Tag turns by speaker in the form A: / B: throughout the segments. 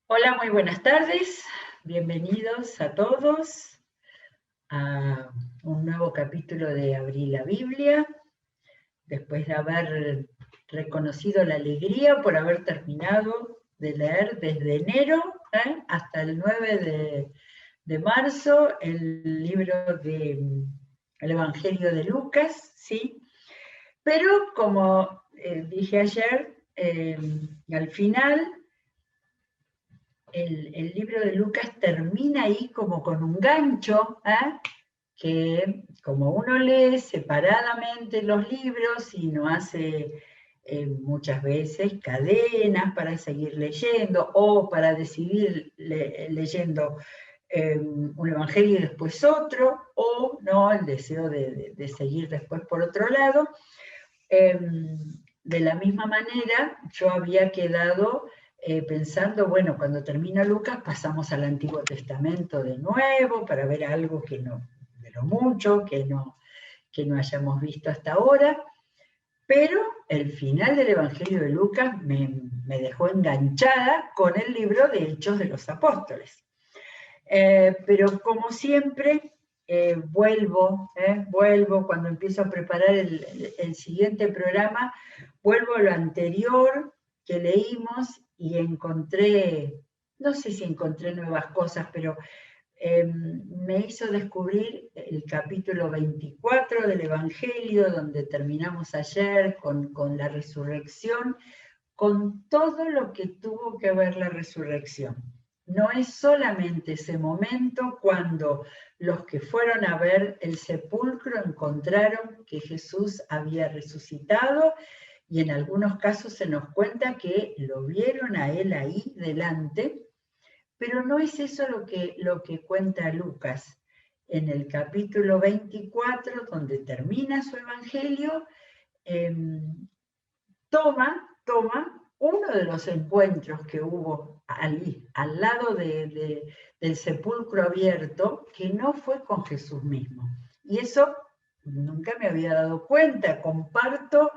A: Hola, muy buenas tardes. Bienvenidos a todos a un nuevo capítulo de Abrí la Biblia, después de haber reconocido la alegría por haber terminado de leer desde enero hasta el 9 de marzo el libro del Evangelio de Lucas, ¿sí? Pero como dije ayer, al final el libro de Lucas termina ahí como con un gancho, que como uno lee separadamente los libros y no hace muchas veces cadenas para seguir leyendo o para decidir leyendo un evangelio y después otro, o no, el deseo de seguir después por otro lado. De la misma manera, yo había quedado pensando, bueno, cuando termina Lucas pasamos al Antiguo Testamento de nuevo para ver algo que no, de lo mucho, que no hayamos visto hasta ahora, pero el final del Evangelio de Lucas me dejó enganchada con el libro de Hechos de los Apóstoles. Pero como siempre, vuelvo cuando empiezo a preparar el siguiente programa, vuelvo a lo anterior que leímos y encontré, no sé si encontré nuevas cosas, pero me hizo descubrir el capítulo 24 del Evangelio, donde terminamos ayer con la resurrección, con todo lo que tuvo que ver la resurrección. No es solamente ese momento cuando los que fueron a ver el sepulcro encontraron que Jesús había resucitado, y en algunos casos se nos cuenta que lo vieron a él ahí delante, pero no es eso lo que cuenta Lucas. En el capítulo 24, donde termina su evangelio, eh, toma uno de los encuentros que hubo allí, al lado del sepulcro abierto, que no fue con Jesús mismo. Y eso nunca me había dado cuenta. Comparto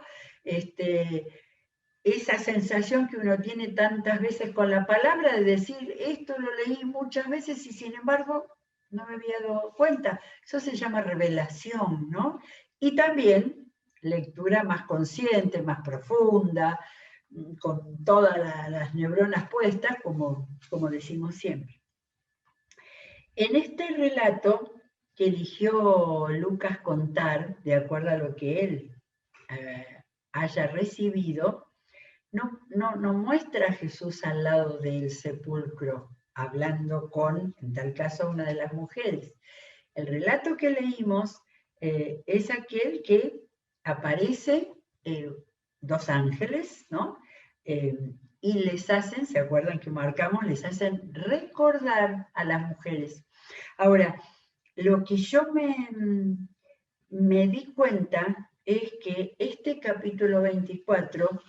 A: esa sensación que uno tiene tantas veces con la palabra, de decir, esto lo leí muchas veces y sin embargo no me había dado cuenta. Eso se llama revelación, ¿no? Y también lectura más consciente, más profunda, con todas las neuronas puestas, como decimos siempre. En este relato que eligió Lucas contar, de acuerdo a lo que él haya recibido, no muestra a Jesús al lado del sepulcro, hablando con, en tal caso, una de las mujeres. El relato que leímos es aquel que aparece dos ángeles, ¿no? Y les hacen, ¿se acuerdan que marcamos? Les hacen recordar a las mujeres. Ahora, lo que yo me di cuenta es que este capítulo 24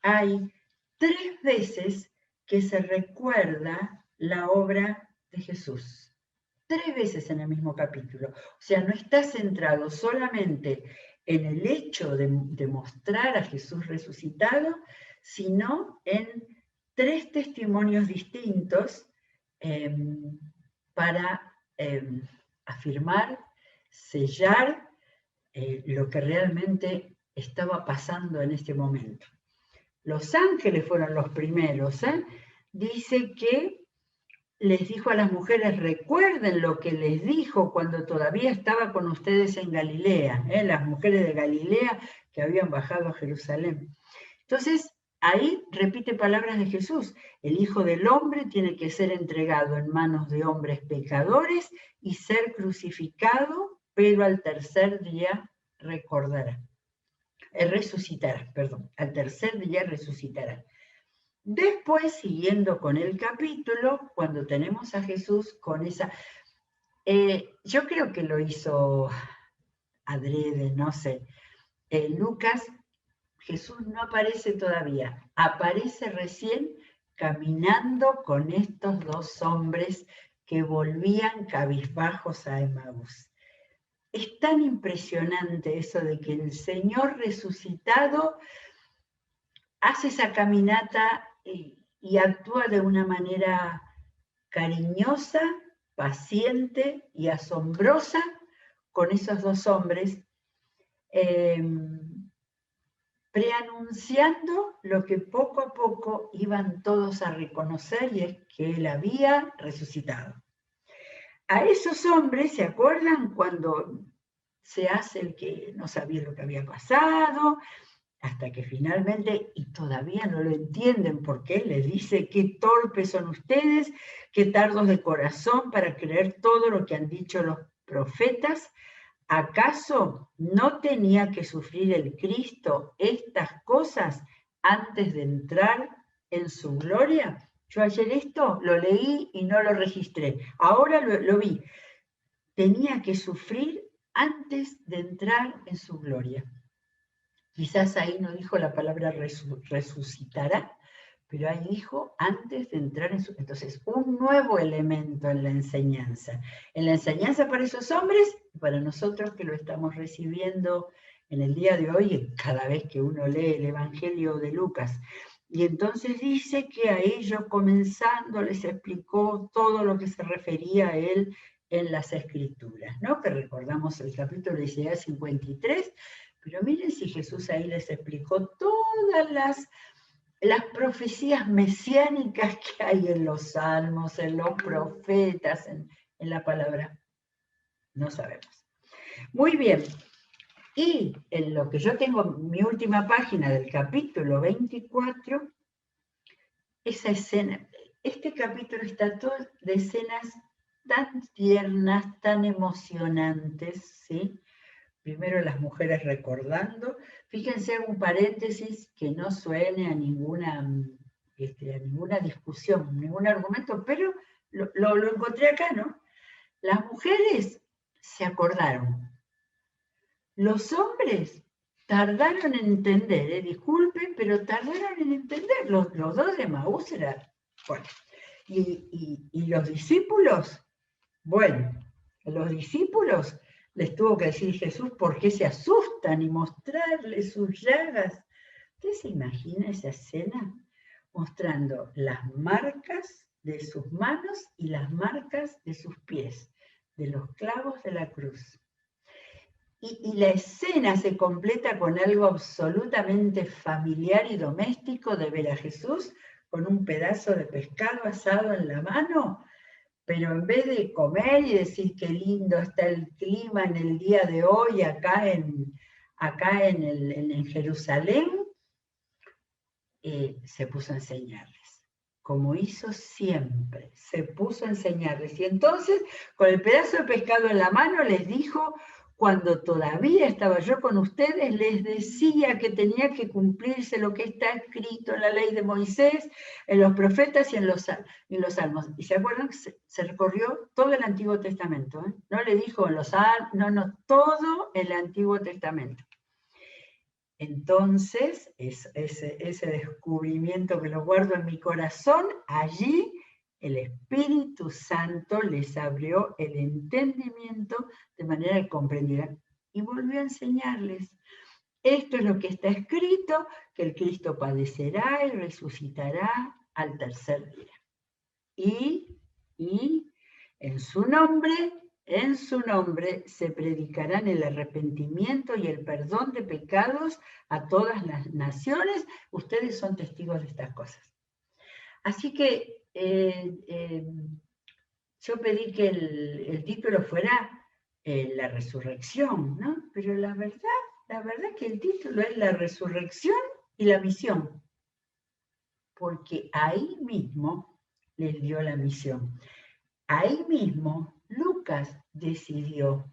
A: hay 3 veces que se recuerda la obra de Jesús. 3 veces en el mismo capítulo. O sea, no está centrado solamente en el hecho de mostrar a Jesús resucitado, sino en 3 testimonios distintos para afirmar, sellar lo que realmente estaba pasando en este momento. Los ángeles fueron los primeros. Dice que les dijo a las mujeres, recuerden lo que les dijo cuando todavía estaba con ustedes en Galilea, las mujeres de Galilea que habían bajado a Jerusalén. Entonces, ahí repite palabras de Jesús. El Hijo del Hombre tiene que ser entregado en manos de hombres pecadores y ser crucificado, pero al tercer día resucitará, al tercer día resucitará. Después, siguiendo con el capítulo, cuando tenemos a Jesús con esa... yo creo que lo hizo adrede, no sé. Lucas, Jesús no aparece todavía, aparece recién caminando con estos dos hombres que volvían cabizbajos a Emaús. Es tan impresionante eso de que el Señor resucitado hace esa caminata y actúa de una manera cariñosa, paciente y asombrosa con esos dos hombres, preanunciando lo que poco a poco iban todos a reconocer, y es que él había resucitado. A esos hombres, ¿se acuerdan cuando se hace el que no sabía lo que había pasado? Hasta que finalmente, y todavía no lo entienden porque les dice: qué torpes son ustedes, qué tardos de corazón para creer todo lo que han dicho los profetas. ¿Acaso no tenía que sufrir el Cristo estas cosas antes de entrar en su gloria? Yo ayer esto lo leí y no lo registré. Ahora lo vi. Tenía que sufrir antes de entrar en su gloria. Quizás ahí no dijo la palabra resucitará, pero ahí dijo antes de entrar en su... Entonces, un nuevo elemento en la enseñanza. En la enseñanza para esos hombres y para nosotros que lo estamos recibiendo en el día de hoy, cada vez que uno lee el Evangelio de Lucas. Y entonces dice que a ellos comenzando les explicó todo lo que se refería a él en las Escrituras, ¿no? Que recordamos el capítulo de Isaías 53, pero miren si Jesús ahí les explicó todas las profecías mesiánicas que hay en los salmos, en los profetas, en la palabra. No sabemos. Muy bien. Y en lo que yo tengo, mi última página del capítulo 24, esa escena, este capítulo está todo de escenas tan tiernas, tan emocionantes, ¿sí? Primero las mujeres recordando. Fíjense un paréntesis que no suene a ninguna discusión, ningún argumento, pero lo encontré acá, ¿no? Las mujeres se acordaron. Los hombres tardaron en entender, disculpen, pero tardaron en entender. Los dos de Emaús eran, bueno, y los discípulos, bueno, los discípulos les tuvo que decir Jesús por qué se asustan y mostrarles sus llagas. ¿Usted se imagina esa escena? Mostrando las marcas de sus manos y las marcas de sus pies, de los clavos de la cruz. Y la escena se completa con algo absolutamente familiar y doméstico de ver a Jesús con un pedazo de pescado asado en la mano, pero en vez de comer y decir qué lindo está el clima en el día de hoy acá en Jerusalén, se puso a enseñarles, como hizo siempre, se puso a enseñarles. Y entonces, con el pedazo de pescado en la mano, les dijo: cuando todavía estaba yo con ustedes, les decía que tenía que cumplirse lo que está escrito en la ley de Moisés, en los profetas y en los salmos. Y se acuerdan que se recorrió todo el Antiguo Testamento, ¿eh? No le dijo en los salmos, no, todo el Antiguo Testamento. Entonces, ese descubrimiento que lo guardo en mi corazón, allí el Espíritu Santo les abrió el entendimiento de manera que comprendieran. Y volvió a enseñarles: esto es lo que está escrito, que el Cristo padecerá y resucitará al tercer día. Y en su nombre se predicarán el arrepentimiento y el perdón de pecados a todas las naciones. Ustedes son testigos de estas cosas. Así que yo pedí que el título fuera la resurrección, ¿no? Pero la verdad que el título es la resurrección y la misión, porque ahí mismo les dio la misión. Ahí mismo Lucas decidió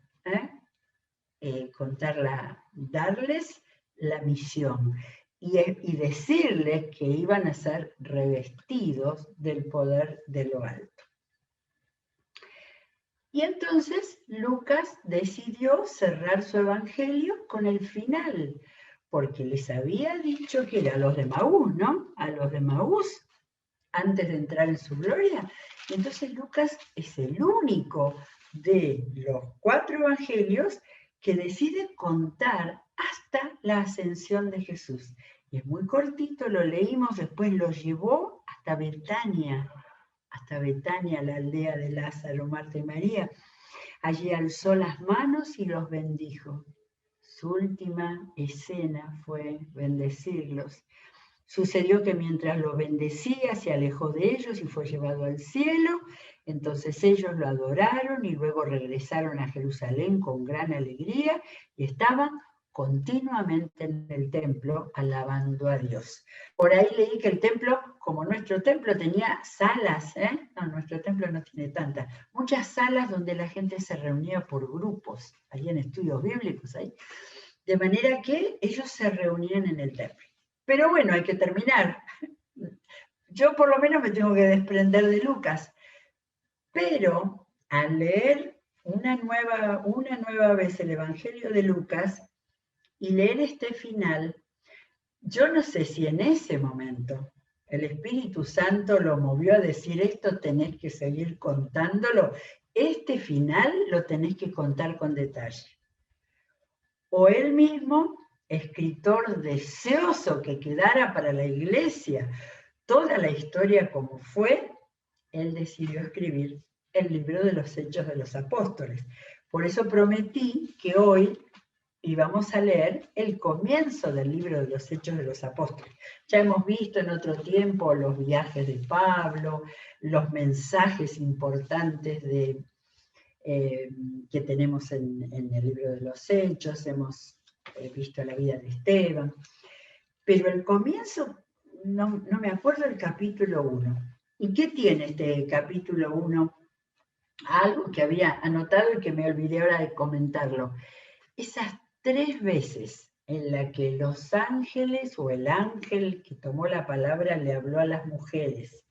A: darles la misión y decirles que iban a ser revestidos del poder de lo alto. Y entonces Lucas decidió cerrar su evangelio con el final, porque les había dicho que era a los de Emaús, ¿no? A los de Emaús, antes de entrar en su gloria. Y entonces Lucas es el único de los 4 evangelios que decide contar hasta la ascensión de Jesús. Y es muy cortito, lo leímos, después lo llevó hasta hasta Betania, la aldea de Lázaro, Marta y María. Allí alzó las manos y los bendijo. Su última escena fue bendecirlos. Sucedió que mientras los bendecía, se alejó de ellos y fue llevado al cielo. Entonces ellos lo adoraron y luego regresaron a Jerusalén con gran alegría y estaban continuamente en el templo alabando a Dios. Por ahí leí que el templo, como nuestro templo, tenía salas, no, nuestro templo no tiene tantas, muchas salas donde la gente se reunía por grupos, ahí en estudios bíblicos, ahí, de manera que ellos se reunían en el templo. Pero bueno, hay que terminar. Yo por lo menos me tengo que desprender de Lucas, pero al leer una nueva vez el Evangelio de Lucas, y leer este final, yo no sé si en ese momento el Espíritu Santo lo movió a decir esto tenés que seguir contándolo, este final lo tenés que contar con detalle. O él mismo, escritor deseoso que quedara para la iglesia toda la historia como fue, él decidió escribir el libro de los Hechos de los Apóstoles. Por eso prometí que hoy y vamos a leer el comienzo del libro de los Hechos de los Apóstoles. Ya hemos visto en otro tiempo los viajes de Pablo, los mensajes importantes que tenemos en el libro de los Hechos, hemos visto la vida de Esteban, pero el comienzo, no me acuerdo el capítulo 1. ¿Y qué tiene este capítulo 1? Algo que había anotado y que me olvidé ahora de comentarlo. Esas 3 veces en la que los ángeles o el ángel que tomó la palabra le habló a las mujeres,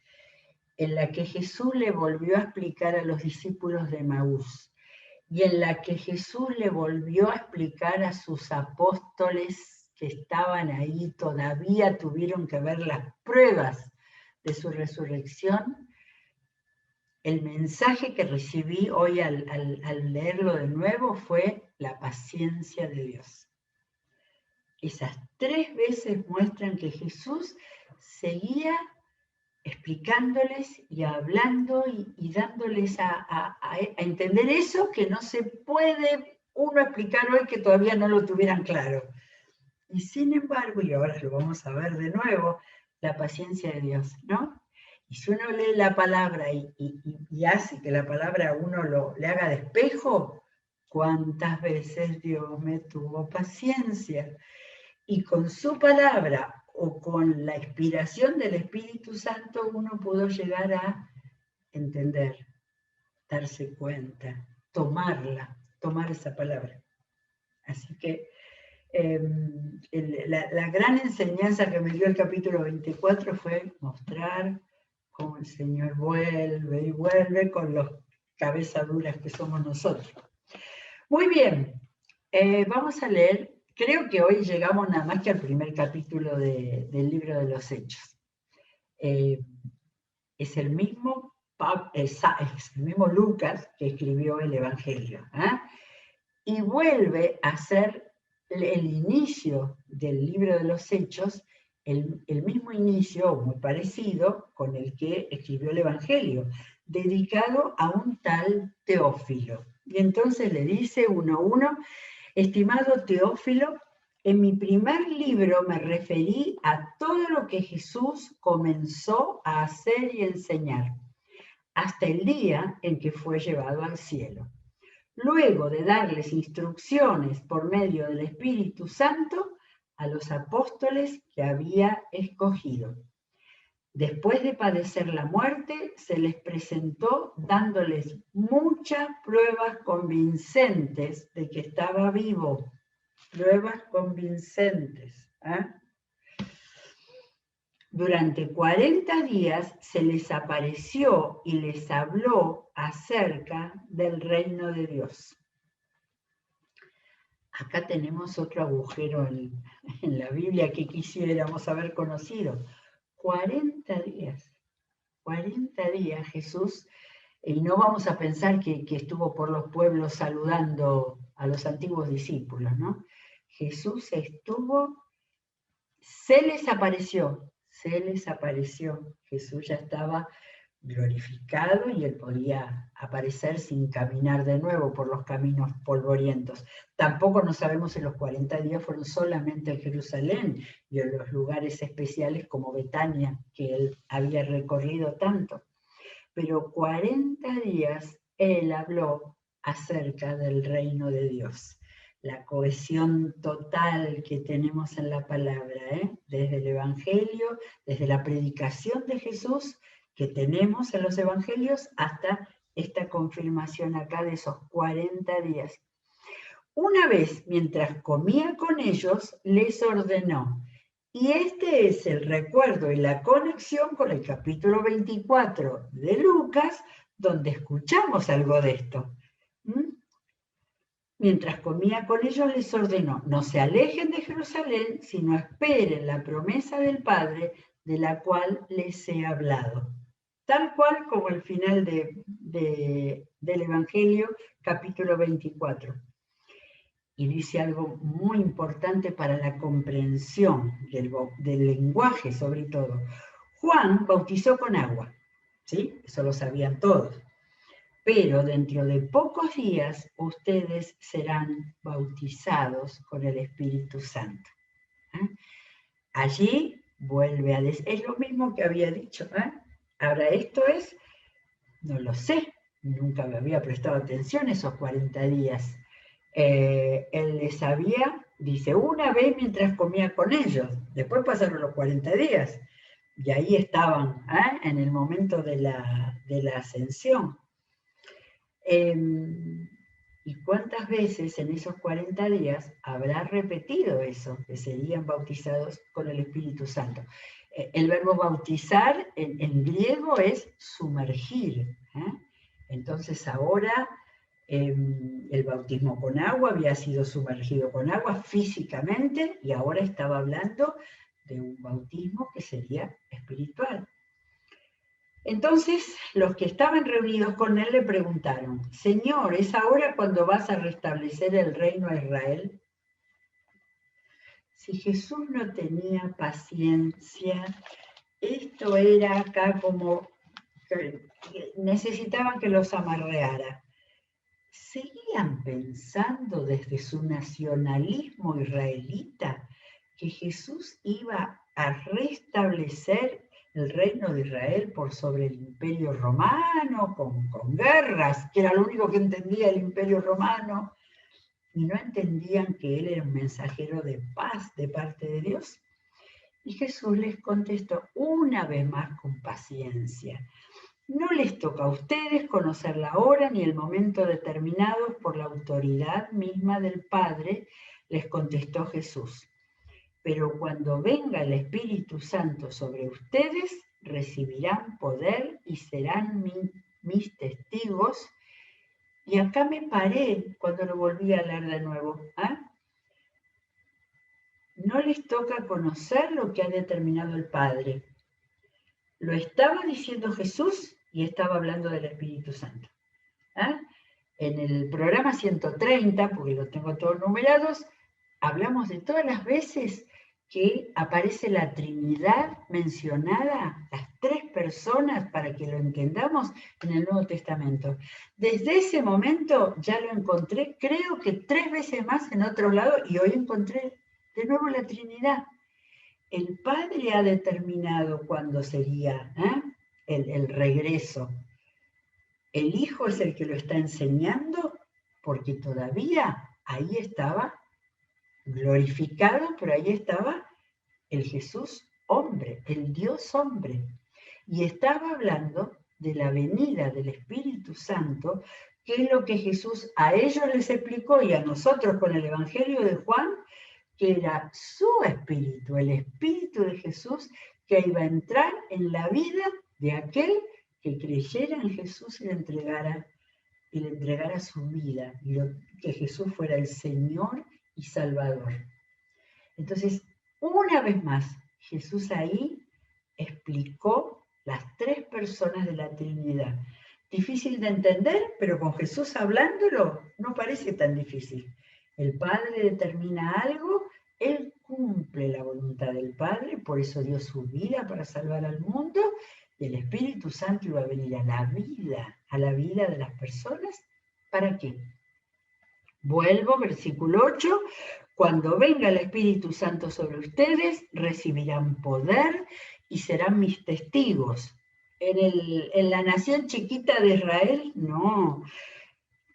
A: en la que Jesús le volvió a explicar a los discípulos de Emaús y en la que Jesús le volvió a explicar a sus apóstoles que estaban ahí, todavía tuvieron que ver las pruebas de su resurrección. El mensaje que recibí hoy al leerlo de nuevo fue la paciencia de Dios. Esas 3 veces muestran que Jesús seguía explicándoles y hablando y dándoles a entender eso que no se puede uno explicar hoy que todavía no lo tuvieran claro. Y sin embargo, y ahora lo vamos a ver de nuevo, la paciencia de Dios, ¿no? Y si uno lee la palabra y hace que la palabra a uno le haga de espejo, ¿cuántas veces Dios me tuvo paciencia? Y con su palabra o con la inspiración del Espíritu Santo uno pudo llegar a entender, darse cuenta, tomar esa palabra. Así que la gran enseñanza que me dio el capítulo 24 fue mostrar cómo el Señor vuelve y vuelve con los cabezas duras que somos nosotros. Muy bien, vamos a leer. Creo que hoy llegamos nada más que al primer capítulo del libro de los Hechos. Es el mismo Lucas que escribió el Evangelio. Y vuelve a ser el inicio del libro de los Hechos, el mismo inicio, muy parecido, con el que escribió el Evangelio, dedicado a un tal Teófilo. Y entonces le dice 1:1, estimado Teófilo, en mi primer libro me referí a todo lo que Jesús comenzó a hacer y enseñar, hasta el día en que fue llevado al cielo. Luego de darles instrucciones por medio del Espíritu Santo a los apóstoles que había escogido. Después de padecer la muerte, se les presentó dándoles muchas pruebas convincentes de que estaba vivo. Pruebas convincentes. Durante 40 días se les apareció y les habló acerca del reino de Dios. Acá tenemos otro agujero en la Biblia que quisiéramos haber conocido. 40 días Jesús, y no vamos a pensar que estuvo por los pueblos saludando a los antiguos discípulos, ¿no? Jesús estuvo, se les apareció se les apareció. Jesús ya estaba glorificado y él podía aparecer sin caminar de nuevo por los caminos polvorientos. Tampoco no sabemos si los 40 días fueron solamente en Jerusalén y en los lugares especiales como Betania, que él había recorrido tanto. Pero 40 días él habló acerca del reino de Dios. La cohesión total que tenemos en la palabra, desde el Evangelio, desde la predicación de Jesús que tenemos en los Evangelios hasta esta confirmación acá de esos 40 días. Una vez, mientras comía con ellos, les ordenó. Y este es el recuerdo y la conexión con el capítulo 24 de Lucas, donde escuchamos algo de esto. Mientras comía con ellos les ordenó, no se alejen de Jerusalén, sino esperen la promesa del Padre, de la cual les he hablado. Tal cual como el final del Evangelio, capítulo 24. Y dice algo muy importante para la comprensión del lenguaje, sobre todo. Juan bautizó con agua, ¿sí? Eso lo sabían todos. Pero dentro de pocos días ustedes serán bautizados con el Espíritu Santo. Allí vuelve a decir, es lo mismo que había dicho. Ahora esto es, no lo sé, nunca me había prestado atención esos 40 días. Él les había, dice, una vez mientras comía con ellos, después pasaron los 40 días, y ahí estaban, en el momento de la ascensión. ¿Y cuántas veces en esos 40 días habrá repetido eso, que serían bautizados con el Espíritu Santo? El verbo bautizar en griego es sumergir. Entonces ahora el bautismo con agua había sido sumergido con agua físicamente y ahora estaba hablando de un bautismo que sería espiritual. Entonces los que estaban reunidos con él le preguntaron, Señor, ¿es ahora cuando vas a restablecer el reino a Israel? Si Jesús no tenía paciencia, esto era acá como que necesitaban que los amarreara. ¿Seguían pensando desde su nacionalismo israelita que Jesús iba a restablecer el reino de Israel por sobre el imperio romano, con guerras, que era lo único que entendía el imperio romano, y no entendían que él era un mensajero de paz de parte de Dios? Y Jesús les contestó una vez más con paciencia. No les toca a ustedes conocer la hora ni el momento determinados por la autoridad misma del Padre, les contestó Jesús. Pero cuando venga el Espíritu Santo sobre ustedes, recibirán poder y serán mis testigos. Y acá me paré cuando lo volví a leer de nuevo. No les toca conocer lo que ha determinado el Padre. Lo estaba diciendo Jesús y estaba hablando del Espíritu Santo. En el programa 130, porque lo tengo todos numerados, hablamos de todas las veces que aparece la Trinidad mencionada, las tres personas, para que lo entendamos, en el Nuevo Testamento. Desde ese momento ya lo encontré, creo que 3 veces más en otro lado, y hoy encontré de nuevo la Trinidad. El Padre ha determinado cuándo sería el regreso. El Hijo es el que lo está enseñando, porque todavía ahí estaba glorificado, pero ahí estaba el Jesús hombre, el Dios hombre. Y estaba hablando de la venida del Espíritu Santo, que es lo que Jesús a ellos les explicó y a nosotros con el Evangelio de Juan, que era su espíritu, el espíritu de Jesús, que iba a entrar en la vida de aquel que creyera en Jesús y le entregara su vida, y que Jesús fuera el Señor y Salvador. Entonces, una vez más, Jesús ahí explicó las tres personas de la Trinidad. Difícil de entender, pero con Jesús hablándolo no parece tan difícil. El Padre determina algo, Él cumple la voluntad del Padre, por eso dio su vida para salvar al mundo, y el Espíritu Santo iba a venir a la vida de las personas. ¿Para qué? Vuelvo, versículo 8, cuando venga el Espíritu Santo sobre ustedes, recibirán poder y serán mis testigos. En la nación chiquita de Israel, no.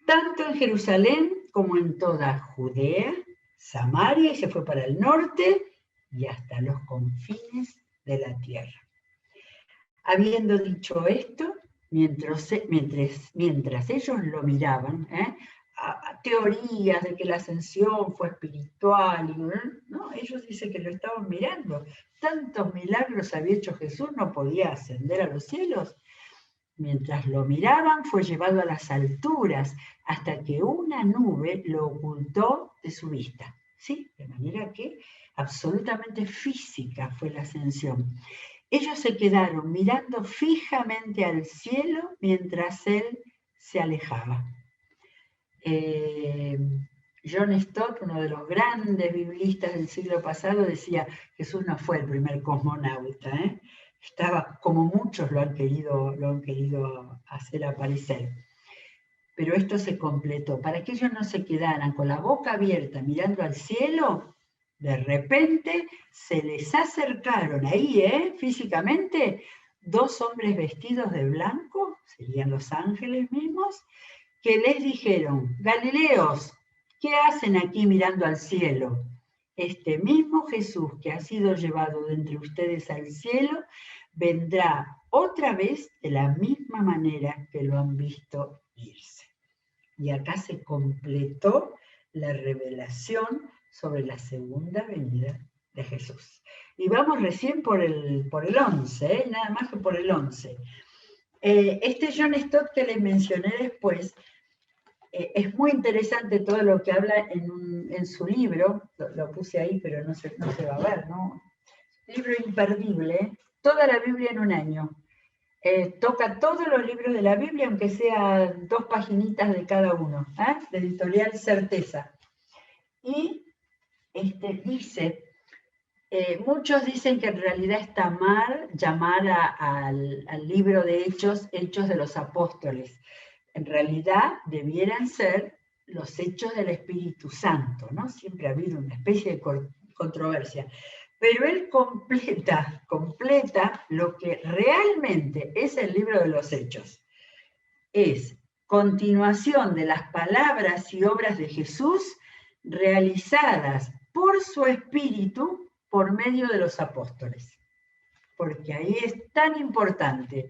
A: Tanto en Jerusalén como en toda Judea, Samaria, y se fue para el norte, y hasta los confines de la tierra. Habiendo dicho esto, mientras ellos lo miraban, teorías de que la ascensión fue espiritual, ¿no? Ellos dicen que lo estaban mirando. Tantos milagros había hecho Jesús, no podía ascender a los cielos. Mientras lo miraban, fue llevado a las alturas, hasta que una nube lo ocultó de su vista. ¿Sí? De manera que absolutamente física fue la ascensión. Ellos se quedaron mirando fijamente al cielo mientras él se alejaba. John Stott, uno de los grandes biblistas del siglo pasado, decía: Jesús no fue el primer cosmonauta, estaba, como muchos lo han querido hacer aparecer. Pero esto se completó. Para que ellos no se quedaran con la boca abierta mirando al cielo, de repente se les acercaron ahí, físicamente, dos hombres vestidos de blanco, serían los ángeles mismos, que les dijeron: Galileos, ¿qué hacen aquí mirando al cielo? Este mismo Jesús que ha sido llevado de entre ustedes al cielo, vendrá otra vez de la misma manera que lo han visto irse. Y acá se completó la revelación sobre la segunda venida de Jesús. Y vamos recién por el 11, nada más que por el 11. Este John Stott que les mencioné después, es muy interesante todo lo que habla en su libro, lo puse ahí pero no se va a ver, ¿no? Libro imperdible, toda la Biblia en un año. Toca todos los libros de la Biblia, aunque sea 2 paginitas de cada uno, de editorial Certeza. Y dice, muchos dicen que en realidad está mal llamar al libro de Hechos de los Apóstoles. En realidad debieran ser los Hechos del Espíritu Santo, ¿no? Siempre ha habido una especie de controversia. Pero él completa lo que realmente es el libro de los Hechos. Es continuación de las palabras y obras de Jesús realizadas por su Espíritu por medio de los apóstoles. Porque ahí es tan importante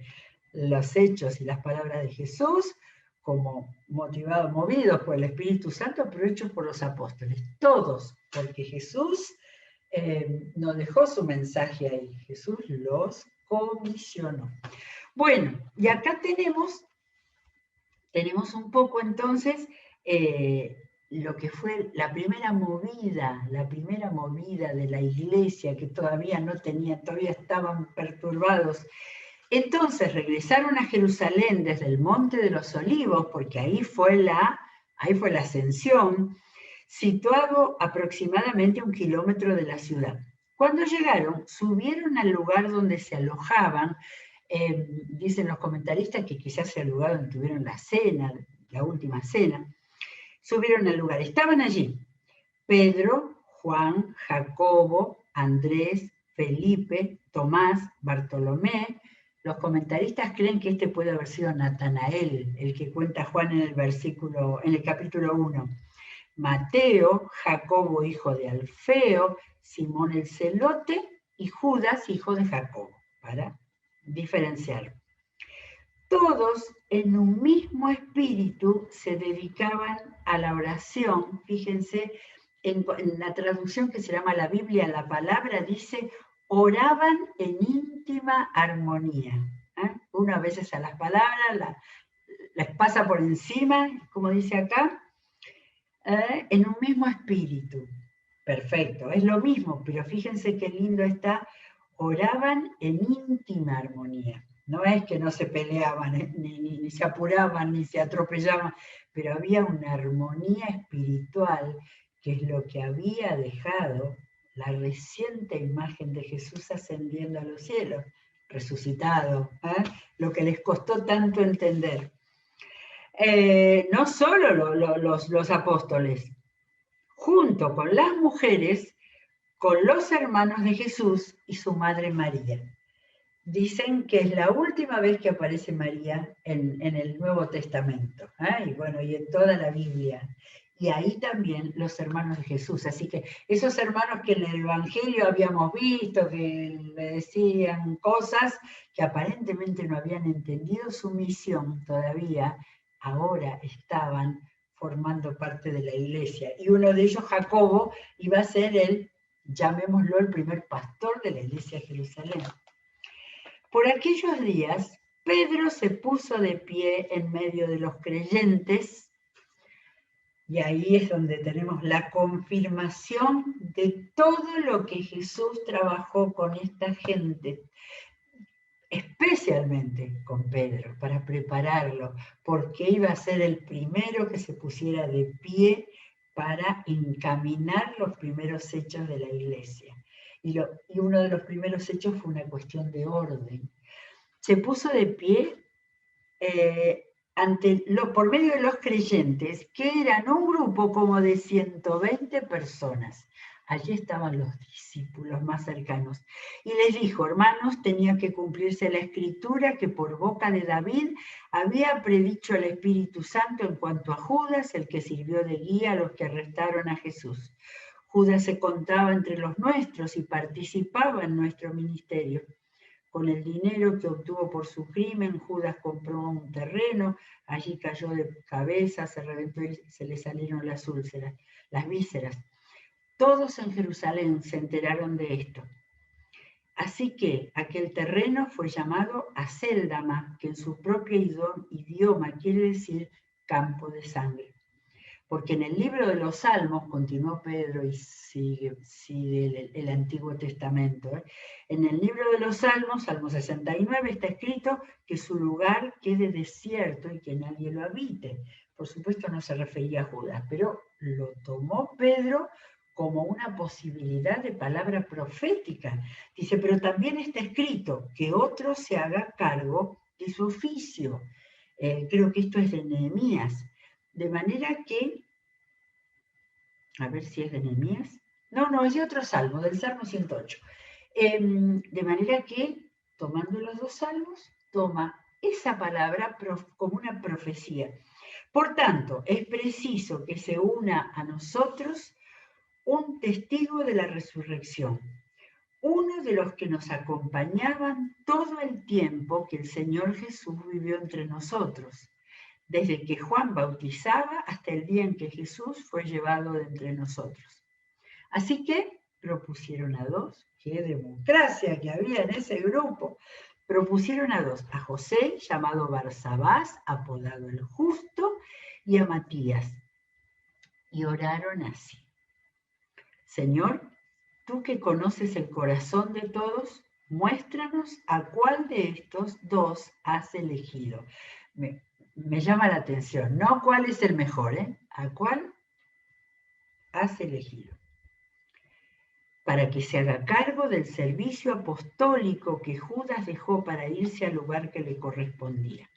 A: los hechos y las palabras de Jesús como movidos por el Espíritu Santo, pero hechos por los apóstoles. Todos, porque Jesús no dejó su mensaje ahí, Jesús los comisionó. Bueno, y acá tenemos un poco entonces lo que fue la primera movida de la iglesia, que todavía estaban perturbados. Entonces regresaron a Jerusalén desde el Monte de los Olivos, porque ahí fue la ascensión, situado aproximadamente 1 kilómetro de la ciudad. Cuando llegaron, subieron al lugar donde se alojaban. Dicen los comentaristas que quizás sea el lugar donde tuvieron la última cena. Subieron al lugar, estaban allí Pedro, Juan, Jacobo, Andrés, Felipe, Tomás, Bartolomé. Los comentaristas creen que este puede haber sido Natanael, el que cuenta Juan en el capítulo 1. Mateo, Jacobo, hijo de Alfeo, Simón el Celote y Judas, hijo de Jacobo, para diferenciar. Todos en un mismo espíritu se dedicaban a la oración. Fíjense, en la traducción que se llama la Biblia, la palabra dice: oraban en íntima armonía. Uno a veces a las palabras las pasa por encima, como dice acá, en un mismo espíritu. Perfecto, es lo mismo, pero fíjense qué lindo está: oraban en íntima armonía. No es que no se peleaban, ni se apuraban, ni se atropellaban, pero había una armonía espiritual, que es lo que había dejado la reciente imagen de Jesús ascendiendo a los cielos, resucitado, lo que les costó tanto entender. No solo los apóstoles, junto con las mujeres, con los hermanos de Jesús y su madre María. Dicen que es la última vez que aparece María en el Nuevo Testamento, y bueno, y en toda la Biblia. Y ahí también los hermanos de Jesús. Así que esos hermanos que en el Evangelio habíamos visto, que le decían cosas que aparentemente no habían entendido su misión todavía, ahora estaban formando parte de la iglesia. Y uno de ellos, Jacobo, iba a ser llamémoslo, el primer pastor de la iglesia de Jerusalén. Por aquellos días, Pedro se puso de pie en medio de los creyentes, y ahí es donde tenemos la confirmación de todo lo que Jesús trabajó con esta gente, especialmente con Pedro, para prepararlo, porque iba a ser el primero que se pusiera de pie para encaminar los primeros hechos de la iglesia. Y uno de los primeros hechos fue una cuestión de orden. Se puso de pie por medio de los creyentes, que eran un grupo como de 120 personas. Allí estaban los discípulos más cercanos. Y les dijo: hermanos, tenía que cumplirse la escritura que por boca de David había predicho el Espíritu Santo en cuanto a Judas, el que sirvió de guía a los que arrestaron a Jesús. Judas se contaba entre los nuestros y participaba en nuestro ministerio. Con el dinero que obtuvo por su crimen, Judas compró un terreno, allí cayó de cabeza, se reventó y se le salieron las úlceras, las vísceras. Todos en Jerusalén se enteraron de esto. Así que aquel terreno fue llamado Acéldama, que en su propio idioma quiere decir campo de sangre. Porque en el libro de los Salmos, continuó Pedro y sigue el Antiguo Testamento, en el libro de los Salmos, Salmo 69, está escrito que su lugar quede desierto y que nadie lo habite. Por supuesto no se refería a Judas, pero lo tomó Pedro como una posibilidad de palabra profética. Dice, pero también está escrito que otro se haga cargo de su oficio. Creo que esto es de Nehemías. De manera que, a ver si es de Nehemías. No, es de otro salmo, del Salmo 108. De manera que, tomando los dos salmos, toma esa palabra como una profecía. Por tanto, es preciso que se una a nosotros un testigo de la resurrección, uno de los que nos acompañaban todo el tiempo que el Señor Jesús vivió entre nosotros, desde que Juan bautizaba hasta el día en que Jesús fue llevado de entre nosotros. Así que propusieron a dos, qué democracia que había en ese grupo, propusieron a dos, a José, llamado Barsabás, apodado el Justo, y a Matías, y oraron así: Señor, tú que conoces el corazón de todos, muéstranos a cuál de estos dos has elegido. Me llama la atención, no cuál es el mejor, a cuál has elegido, para que se haga cargo del servicio apostólico que Judas dejó para irse al lugar que le correspondía.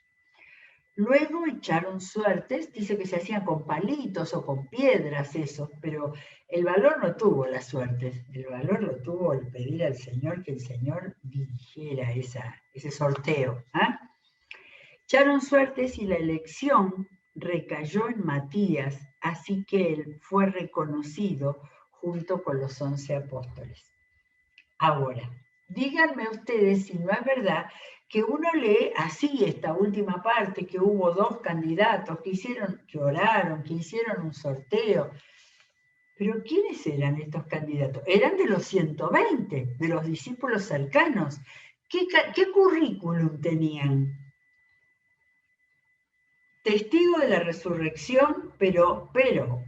A: Luego echaron suertes, dice que se hacían con palitos o con piedras eso, pero el valor no tuvo las suertes, el valor lo tuvo el pedir al Señor que el Señor dirigiera ese sorteo. Echaron suertes y la elección recayó en Matías, así que él fue reconocido junto con los 11 apóstoles. Ahora, díganme ustedes si no es verdad que uno lee así esta última parte, que hubo dos candidatos que oraron, que hicieron un sorteo. Pero ¿quiénes eran estos candidatos? Eran de los 120, de los discípulos cercanos. ¿Qué currículum tenían? Testigo de la resurrección, pero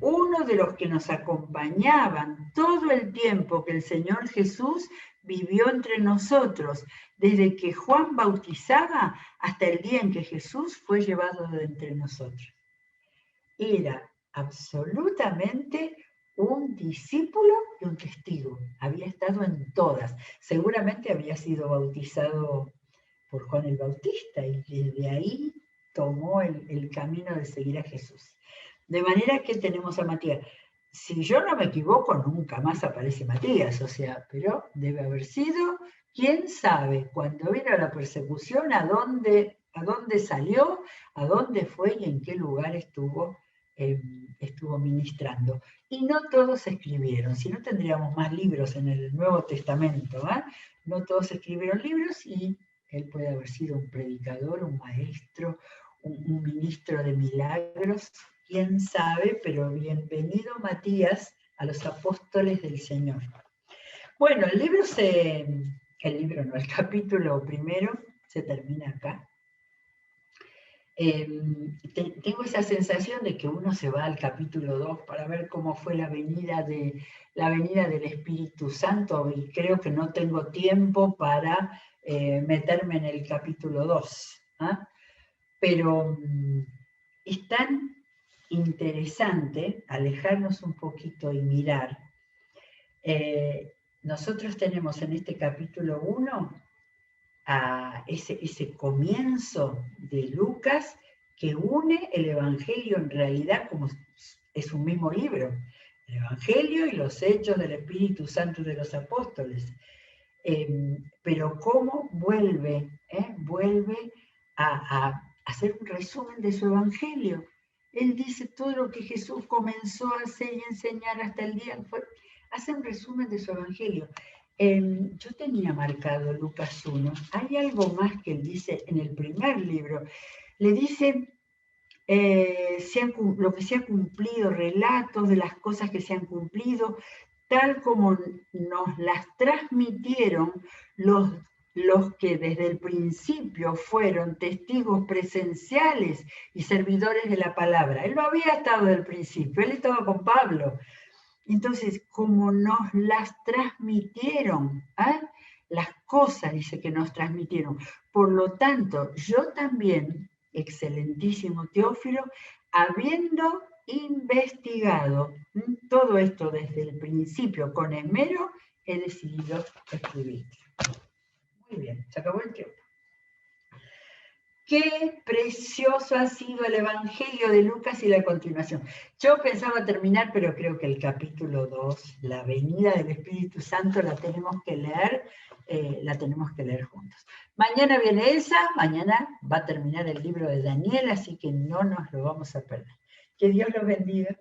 A: uno de los que nos acompañaban todo el tiempo que el Señor Jesús vivió entre nosotros, desde que Juan bautizaba hasta el día en que Jesús fue llevado de entre nosotros. Era absolutamente un discípulo y un testigo. Había estado en todas. Seguramente había sido bautizado por Juan el Bautista y desde ahí tomó el camino de seguir a Jesús. De manera que tenemos a Matías. Si yo no me equivoco, nunca más aparece Matías, o sea, pero debe haber sido, quién sabe, cuando vino la persecución, a dónde salió, a dónde fue y en qué lugar estuvo ministrando. Y no todos escribieron, si no tendríamos más libros en el Nuevo Testamento, ¿eh? No todos escribieron libros y él puede haber sido un predicador, un maestro, un ministro de milagros, quién sabe, pero bienvenido Matías a los apóstoles del Señor. Bueno, el capítulo primero se termina acá. Tengo esa sensación de que uno se va al capítulo 2 para ver cómo fue la venida del Espíritu Santo, y creo que no tengo tiempo para meterme en el capítulo 2. ¿eh? Pero es tan interesante alejarnos un poquito y mirar. Nosotros tenemos en este capítulo 1 a ese comienzo de Lucas que une el Evangelio en realidad como es un mismo libro, el Evangelio y los hechos del Espíritu Santo de los apóstoles. Pero cómo vuelve a hacer un resumen de su Evangelio. Él dice todo lo que Jesús comenzó a hacer y enseñar hasta el día, hace un resumen de su Evangelio. Yo tenía marcado Lucas 1, hay algo más que él dice en el primer libro, le dice lo que se ha cumplido, relatos de las cosas que se han cumplido, tal como nos las transmitieron los que desde el principio fueron testigos presenciales y servidores de la palabra. Él no había estado desde el principio, él estaba con Pablo. Entonces, como nos las transmitieron, las cosas, dice que nos transmitieron. Por lo tanto, yo también, excelentísimo Teófilo, habiendo investigado todo esto desde el principio con esmero, he decidido escribir. Muy bien, se acabó el tiempo. Qué precioso ha sido el Evangelio de Lucas y la continuación. Yo pensaba terminar, pero creo que el capítulo 2, la venida del Espíritu Santo, la tenemos que leer juntos. Mañana viene Elsa, mañana va a terminar el libro de Daniel, así que no nos lo vamos a perder. Que Dios los bendiga.